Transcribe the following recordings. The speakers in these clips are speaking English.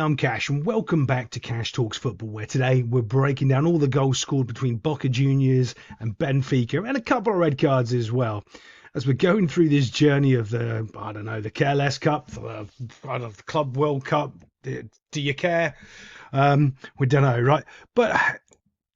I'm Cash, and welcome back to Cash Talks Football, where today we're breaking down all the goals scored between Boca Juniors and Benfica, and a couple of red cards as well, as we're going through this journey of the, the KLS Cup, the Club World Cup. Do you care? We don't know, right? But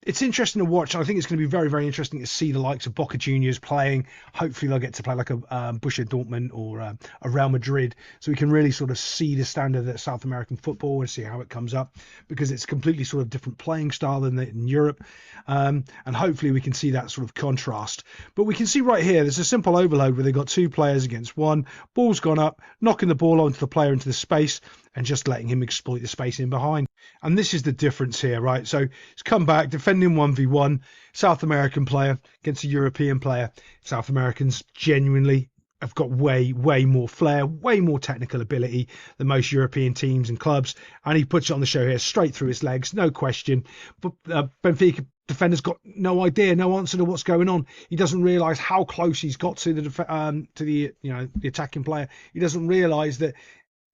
it's interesting to watch. I think it's going to be very, very interesting to see the likes of Boca Juniors playing. Hopefully they'll get to play like a Borussia Dortmund or a Real Madrid, so we can really sort of see the standard of South American football and see how it comes up, because it's completely sort of different playing style than in Europe, and hopefully we can see that sort of contrast. But we can see right here, there's a simple overload where they've got two players against one. Ball's gone up, knocking the ball onto the player into the space and just letting him exploit the space in behind. And this is the difference here, right? So it's come back, defending 1v1, South American player against a European player. South Americans genuinely have got way more flair, way more technical ability than most European teams and clubs. And he puts it on the show here, straight through his legs, no question. But Benfica defender's got no idea, no answer to what's going on. He doesn't realise how close he's got to the attacking player. He doesn't realise that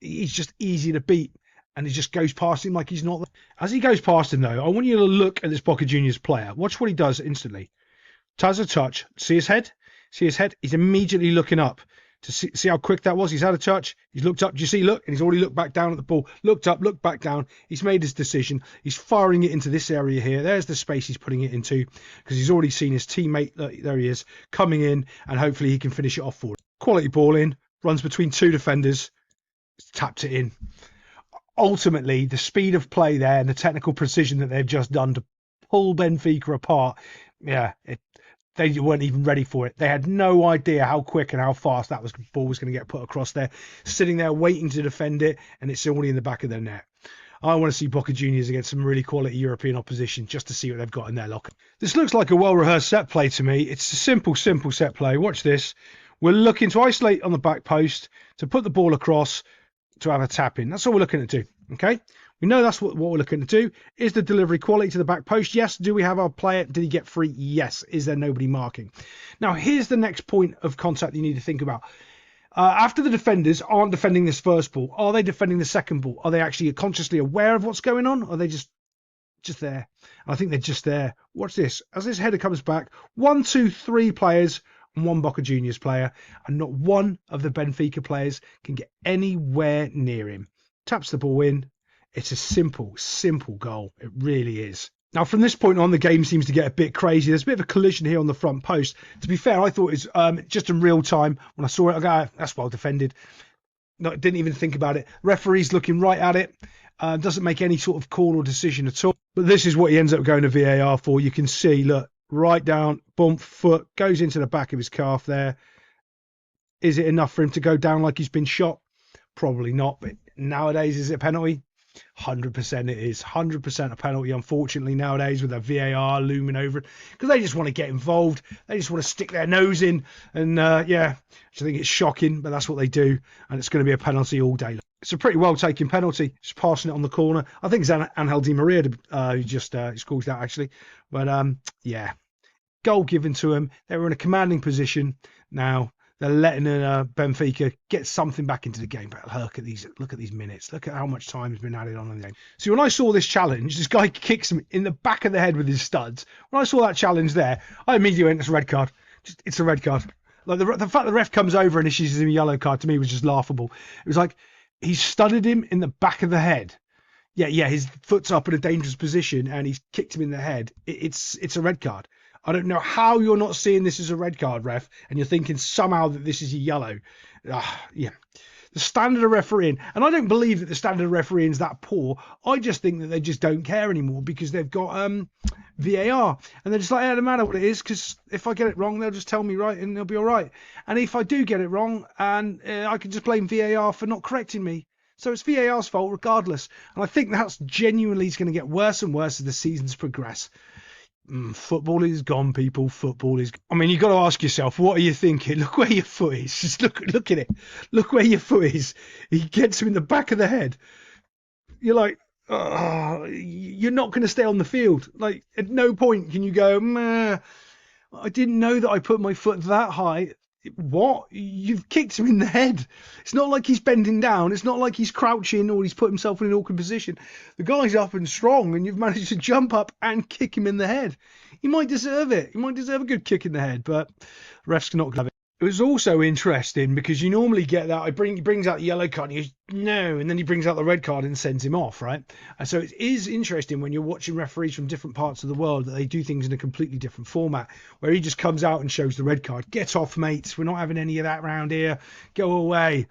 he's just easy to beat, and he just goes past him like he's not there. As he goes past him, though, I want you to look at this Boca Juniors player. Watch what he does instantly. Does a touch. See his head? See his head? He's immediately looking up to see how quick that was. He's had a touch. He's looked up. Do you see? Look. And he's already looked back down at the ball. Looked up, looked back down. He's made his decision. He's firing it into this area here. There's the space he's putting it into, because he's already seen his teammate. There he is, coming in, and hopefully he can finish it off for him. Quality ball in. Runs between two defenders. Tapped it in. Ultimately, the speed of play there and the technical precision that they've just done to pull Benfica apart, they weren't even ready for it. They had no idea how quick and how fast that ball was going to get put across there, sitting there waiting to defend it, and it's already in the back of their net. I want to see Boca Juniors against some really quality European opposition just to see what they've got in their locker. This looks like a well-rehearsed set play to me. It's a simple set play. Watch this. We're looking to isolate on the back post, to put the ball across, to have a tap in. That's all we're looking to do. Okay, we know that's what we're looking to do. Is the delivery quality to the back post? Yes. Do we have our player? Did he get free? Yes. Is there nobody marking? Now here's the next point of contact you need to think about. After the defenders aren't defending this first ball, are they defending the second ball? Are they actually consciously aware of what's going on? Or are they just there? I think they're just there. Watch this. As this header comes back, 1, 2, 3 players and one Boca Juniors player, and not one of the Benfica players can get anywhere near him. Taps the ball in. It's a simple goal. It really is. Now, from this point on, the game seems to get a bit crazy. There's a bit of a collision here on the front post. To be fair, I thought it was just in real time. When I saw it, I go, that's well defended. No, didn't even think about it. Referee's looking right at it. Doesn't make any sort of call or decision at all. But this is what he ends up going to VAR for. You can see, look, right down, bump, foot, goes into the back of his calf there. Is it enough for him to go down like he's been shot? Probably not. But nowadays, is it a penalty? 100% it is. 100% a penalty, unfortunately, nowadays, with a VAR looming over it, because they just want to get involved. They just want to stick their nose in. And I think it's shocking, but that's what they do. And it's going to be a penalty all day. It's a pretty well taken penalty. Just passing it on the corner. I think it's Angel Di Maria who just scores that, actually. But goal given to him. They were in a commanding position. Now they're letting Benfica get something back into the game. But look at these minutes. Look at how much time has been added on in the game. See, when I saw this challenge, this guy kicks him in the back of the head with his studs. When I saw that challenge there, I immediately went, it's a red card. It's a red card. Like the fact the ref comes over and issues him a yellow card, to me, was just laughable. It was like he studded him in the back of the head. Yeah, his foot's up in a dangerous position and he's kicked him in the head. It's a red card. I don't know how you're not seeing this as a red card, ref, and you're thinking somehow that this is a yellow. The standard of refereeing, and I don't believe that the standard of refereeing is that poor. I just think that they just don't care anymore because they've got VAR, and they're just like, it doesn't matter what it is, because if I get it wrong, they'll just tell me right and they'll be all right. And if I do get it wrong, and I can just blame VAR for not correcting me. So it's VAR's fault regardless. And I think that's genuinely going to get worse and worse as the seasons progress. Football is gone, people. Football is. I mean, you've got to ask yourself, what are you thinking? Look where your foot is. Just look at it. Look where your foot is. He gets him in the back of the head. You're like, you're not going to stay on the field. Like, at no point can you go, I didn't know that I put my foot that high. What? You've kicked him in the head. It's not like he's bending down. It's not like he's crouching or he's put himself in an awkward position. The guy's up and strong, and you've managed to jump up and kick him in the head. He might deserve it. He might deserve a good kick in the head, but refs cannot have it. It was also interesting because you normally get that. He brings out the yellow card and he goes, no, and then he brings out the red card and sends him off, right? And so it is interesting when you're watching referees from different parts of the world that they do things in a completely different format, where he just comes out and shows the red card. Get off, mates. We're not having any of that round here. Go away.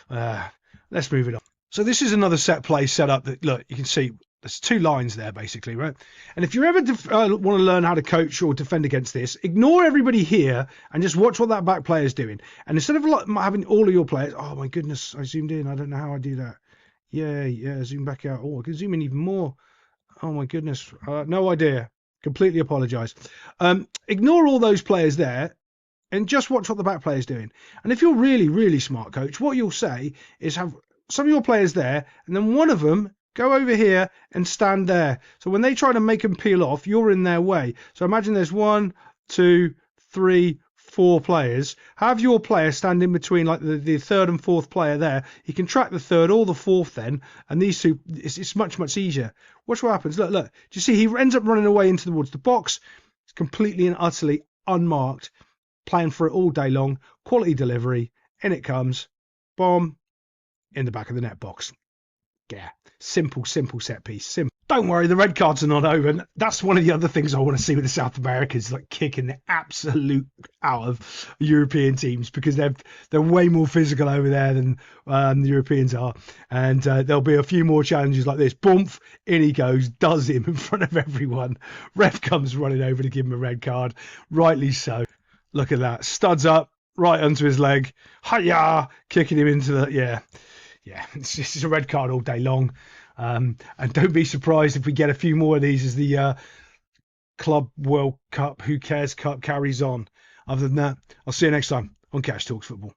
Let's move it on. So this is another set play setup that, look, you can see there's two lines there, basically, right? And if you ever want to learn how to coach or defend against this, ignore everybody here and just watch what that back player is doing. And instead of having all of your players, oh my goodness, I zoomed in. I don't know how I do that. Yeah, zoom back out. Oh, I can zoom in even more. Oh my goodness, no idea. Completely apologise. Ignore all those players there and just watch what the back player is doing. And if you're really, really smart, coach, what you'll say is have some of your players there, and then one of them go over here and stand there. So when they try to make them peel off, you're in their way. So imagine there's 1, 2, 3, 4 players. Have your player stand in between, like the third and fourth player there. You can track the third or the fourth then, and these two, it's much, much easier. Watch what happens. Look. Do you see he ends up running away towards the box? It's completely and utterly unmarked, playing for it all day long. Quality delivery. In it comes. Bomb. In the back of the net box. Yeah, simple set piece. Simple. Don't worry, the red cards are not over. And that's one of the other things I want to see with the South Americans, like kicking the absolute out of European teams, because they're way more physical over there than the Europeans are. And there'll be a few more challenges like this. Boomf, in he goes, does him in front of everyone. Ref comes running over to give him a red card. Rightly so. Look at that. Studs up, right onto his leg. Hiya! Kicking him into the, yeah, it's just a red card all day long. And don't be surprised if we get a few more of these as the Club World Cup, Who Cares Cup carries on. Other than that, I'll see you next time on Cash Talks Football.